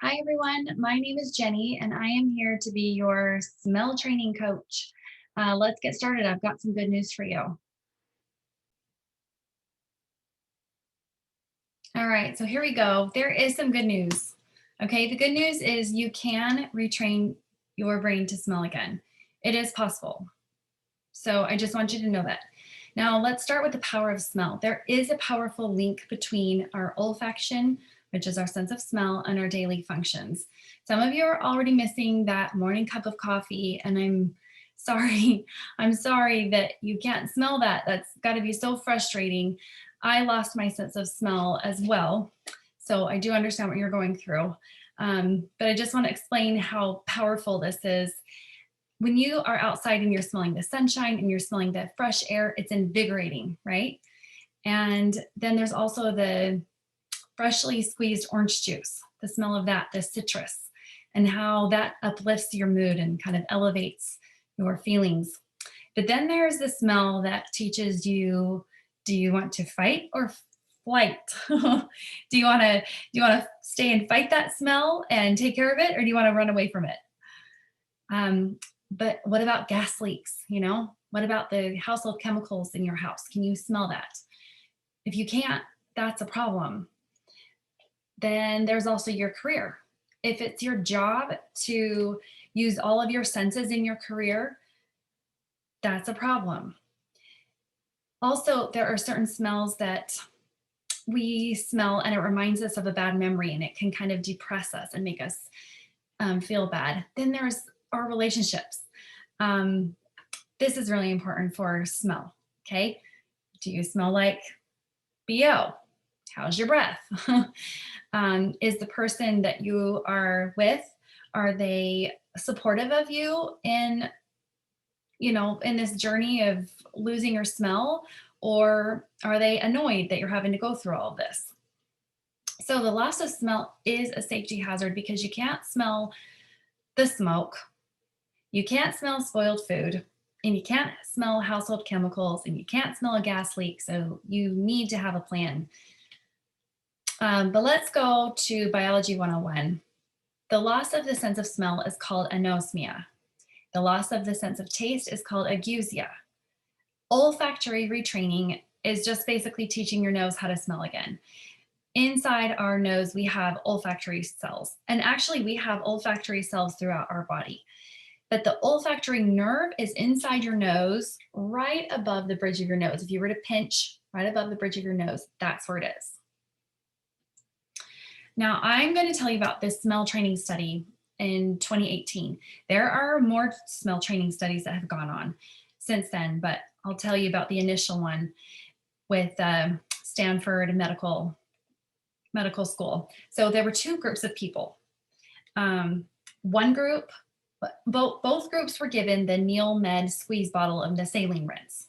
Hi, everyone. My name is Jenny, and I am here to be your smell training coach. Let's get started. I've got some good news for you. All right, so here we go. There is some good news. Okay, the good news is you can retrain your brain to smell again. It is possible. So I just want you to know that. Now, let's start with the power of smell. There is a powerful link between our olfaction, which is our sense of smell, and our daily functions. Some of you are already missing that morning cup of coffee, and I'm sorry. I'm sorry that you can't smell that. That's got to be so frustrating. I lost my sense of smell as well. So I do understand what you're going through. But I just want to explain how powerful this is. When you are outside and you're smelling the sunshine and you're smelling the fresh air, it's invigorating, right? And then there's also the freshly squeezed orange juice, the smell of that, the citrus, and how that uplifts your mood and kind of elevates your feelings. But then there's the smell that teaches you, do you want to fight or flight? Do you want to stay and fight that smell and take care of it, or do you want to run away from it? Um, but what about gas leaks? What about the household chemicals in your house? Can you smell that? If you can't, that's a problem. Then there's also your career. If it's your job to use all of your senses in your career, that's a problem. Also, there are certain smells that we smell and it reminds us of a bad memory and it can kind of depress us and make us feel bad. Then there's our relationships. Um, this is really important for smell. Okay. Do you smell like BO? How's your breath? Is the person that you are with, are they supportive of you in this journey of losing your smell, or are they annoyed that you're having to go through all of this? So the loss of smell is a safety hazard because you can't smell the smoke, you can't smell spoiled food, and you can't smell household chemicals, and you can't smell a gas leak. So you need to have a plan. But let's go to Biology 101. The loss of the sense of smell is called anosmia. The loss of the sense of taste is called ageusia. Olfactory retraining is just basically teaching your nose how to smell again. Inside our nose, we have olfactory cells. And actually, we have olfactory cells throughout our body. But the olfactory nerve is inside your nose, right above the bridge of your nose. If you were to pinch right above the bridge of your nose, that's where it is. Now, I'm going to tell you about this smell training study in 2018. There are more smell training studies that have gone on since then, but I'll tell you about the initial one with Stanford Medical School. So there were two groups of people. One group, both groups were given the Neil Med squeeze bottle of the saline rinse.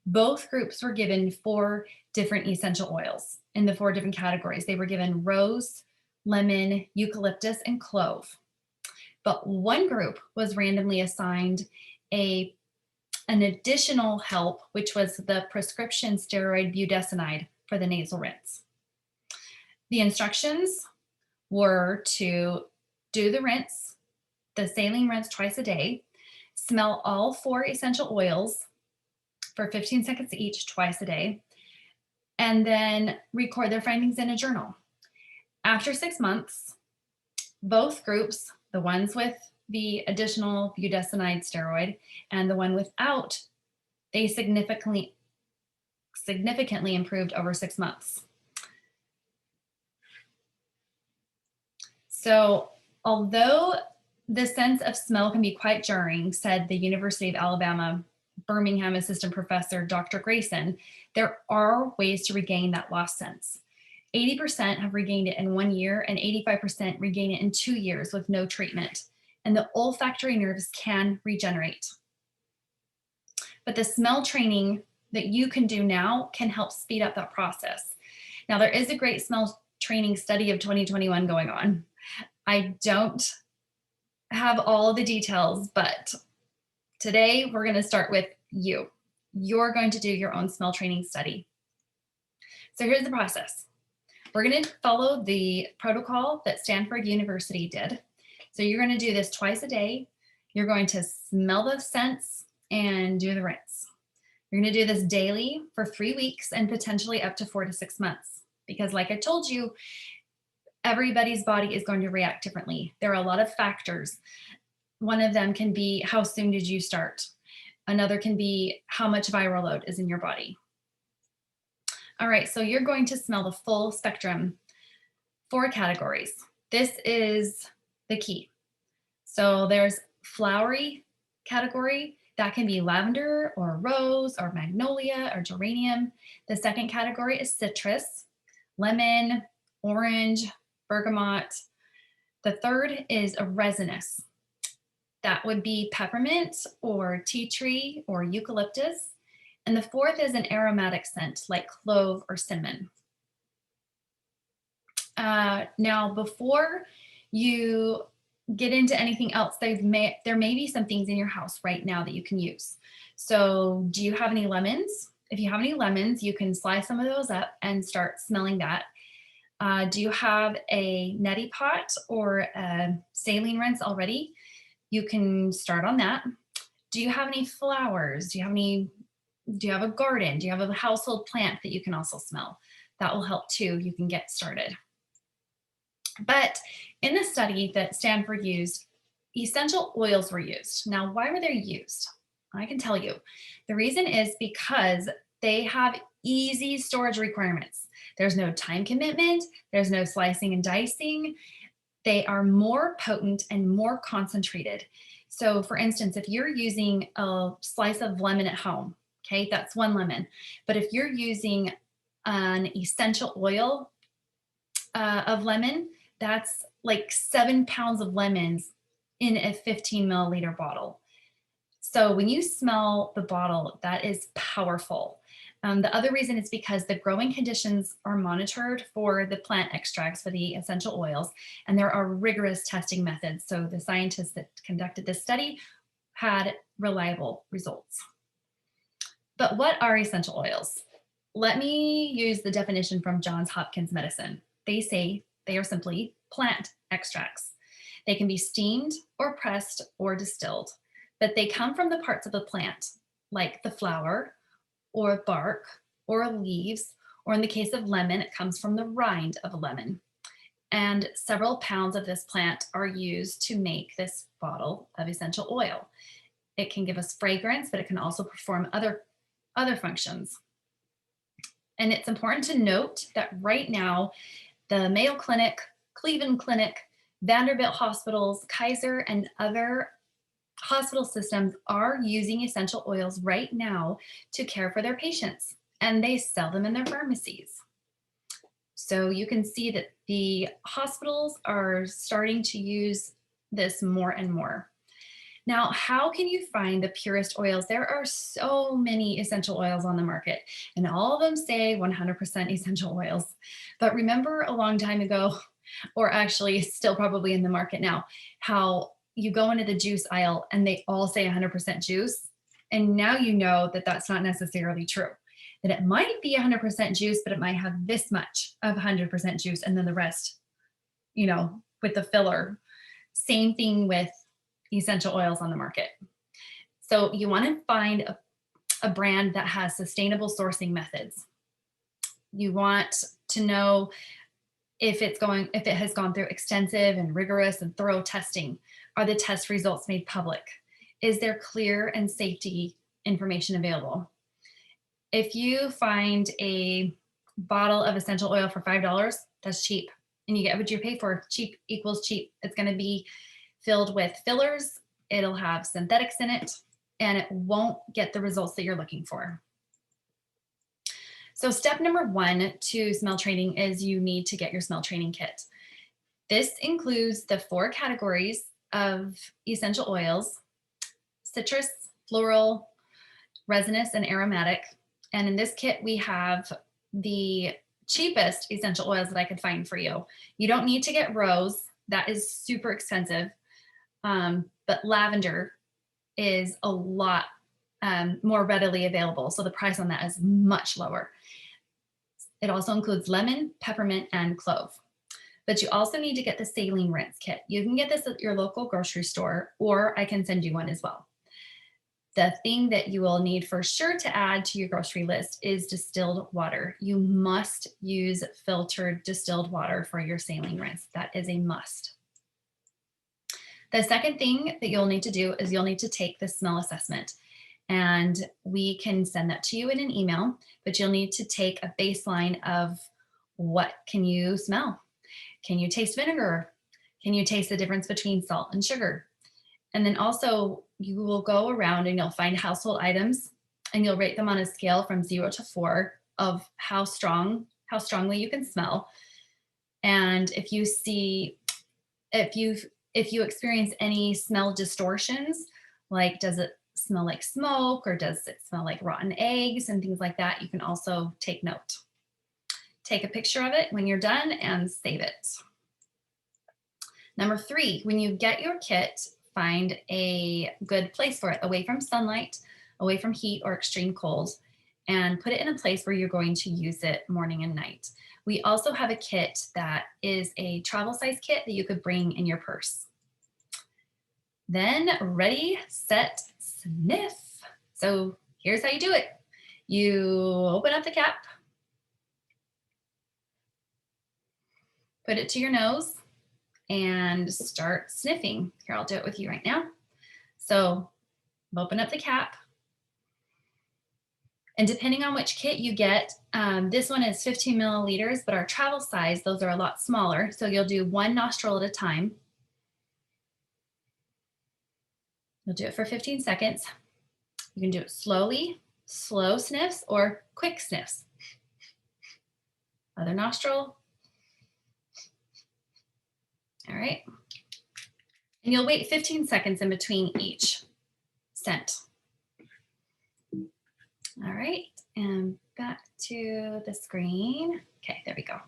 Both groups were given 4 different essential oils in the 4 different categories. They were given rose, lemon, eucalyptus, and clove. But one group was randomly assigned an additional help, which was the prescription steroid budesonide for the nasal rinse. The instructions were to do the rinse, the saline rinse twice a day, smell all 4 essential oils for 15 seconds each twice a day, and then record their findings in a journal. After 6 months, both groups, the ones with the additional budesonide steroid and the one without, they significantly improved over 6 months. So although the sense of smell can be quite jarring, said the University of Alabama Birmingham assistant professor, Dr. Grayson, there are ways to regain that lost sense. 80% have regained it in 1 year and 85% regain it in 2 years with no treatment. And the olfactory nerves can regenerate. But the smell training that you can do now can help speed up that process. Now, there is a great smell training study of 2021 going on. I don't have all of the details, but today we're going to start with you. You're going to do your own smell training study. So here's the process. We're going to follow the protocol that Stanford University did. So you're going to do this twice a day. You're going to smell the scents and do the rinse. You're going to do this daily for 3 weeks and potentially up to 4 to 6 months. Because like I told you, everybody's body is going to react differently. There are a lot of factors. One of them can be how soon did you start? Another can be how much viral load is in your body. All right, so you're going to smell the full spectrum, 4 categories. This is the key. So there's flowery category. That can be lavender or rose or magnolia or geranium. The second category is citrus, lemon, orange, bergamot. The third is a resinous. That would be peppermint or tea tree or eucalyptus. And the fourth is an aromatic scent like clove or cinnamon. Now, before you get into anything else, there may be some things in your house right now that you can use. So do you have any lemons? If you have any lemons, you can slice some of those up and start smelling that. Do you have a neti pot or a saline rinse already? You can start on that. Do you have any flowers? Do you have a garden? Do you have a household plant that you can also smell? That will help too. You can get started. But in the study that Stanford used, essential oils were used. Now, why were they used? I can tell you. The reason is because they have easy storage requirements. There's no time commitment. There's no slicing and dicing. They are more potent and more concentrated. So for instance, if you're using a slice of lemon at home, okay, that's 1 lemon. But if you're using an essential oil of lemon, that's like 7 pounds of lemons in a 15 milliliter bottle. So when you smell the bottle, that is powerful. The other reason is because the growing conditions are monitored for the plant extracts for the essential oils, and there are rigorous testing methods. So the scientists that conducted this study had reliable results. But what are essential oils? Let me use the definition from Johns Hopkins Medicine. They say they are simply plant extracts. They can be steamed or pressed or distilled, but they come from the parts of the plant, like the flower or bark or leaves, or in the case of lemon, it comes from the rind of a lemon. And several pounds of this plant are used to make this bottle of essential oil. It can give us fragrance, but it can also perform other functions. And it's important to note that right now, the Mayo Clinic, Cleveland Clinic, Vanderbilt hospitals, Kaiser, and other hospital systems are using essential oils right now to care for their patients, and they sell them in their pharmacies. So you can see that the hospitals are starting to use this more and more. Now, how can you find the purest oils? There are so many essential oils on the market, and all of them say 100% essential oils. But remember a long time ago, or actually still probably in the market now, how you go into the juice aisle and they all say 100% juice. And now you know that that's not necessarily true. That it might be 100% juice, but it might have this much of 100% juice and then the rest, with the filler. Same thing with essential oils on the market. So you want to find a brand that has sustainable sourcing methods. You want to know if it has gone through extensive and rigorous and thorough testing. Are the test results made public? Is there clear and safety information available? If you find a bottle of essential oil for $5, that's cheap. And you get what you pay for. Cheap equals cheap. It's going to be filled with fillers. It'll have synthetics in it, and it won't get the results that you're looking for. So step number 1 to smell training is you need to get your smell training kit. This includes the 4 categories of essential oils: citrus, floral, resinous, and aromatic. And in this kit, we have the cheapest essential oils that I could find for you. You don't need to get rose. That is super expensive. But lavender is a lot more readily available. So the price on that is much lower. It also includes lemon, peppermint, and clove. But you also need to get the saline rinse kit. You can get this at your local grocery store, or I can send you one as well. The thing that you will need for sure to add to your grocery list is distilled water. You must use filtered distilled water for your saline rinse. That is a must. The second thing that you'll need to do is you'll need to take the smell assessment. And we can send that to you in an email, but you'll need to take a baseline of what can you smell? Can you taste vinegar? Can you taste the difference between salt and sugar? And then also you will go around and you'll find household items and you'll rate them on a scale from 0 to 4 of how strongly you can smell. And if you experience any smell distortions, like does it smell like smoke or does it smell like rotten eggs and things like that, you can also take note. Take a picture of it when you're done and save it. Number 3, when you get your kit, find a good place for it, away from sunlight, away from heat or extreme cold, and put it in a place where you're going to use it morning and night. We also have a kit that is a travel size kit that you could bring in your purse. Then ready, set, sniff. So here's how you do it. You open up the cap, put it to your nose, and start sniffing. Here, I'll do it with you right now. So open up the cap. And depending on which kit you get, this one is 15 milliliters, but our travel size, those are a lot smaller. So you'll do 1 nostril at a time. You'll do it for 15 seconds. You can do it slowly, slow sniffs, or quick sniffs. Other nostril. All right. And you'll wait 15 seconds in between each scent. All right, and back to the screen. Okay, there we go.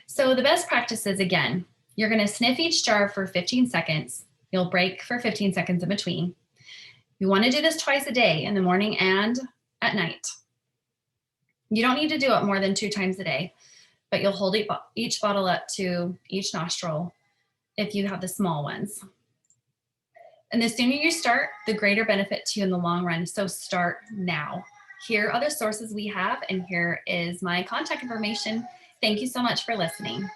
So the best practices, again, you're gonna sniff each jar for 15 seconds. You'll break for 15 seconds in between. You wanna do this twice a day, in the morning and at night. You don't need to do it more than 2 times a day, but you'll hold each bottle up to each nostril if you have the small ones. And the sooner you start, the greater benefit to you in the long run. So start now. Here are the sources we have, and here is my contact information. Thank you so much for listening.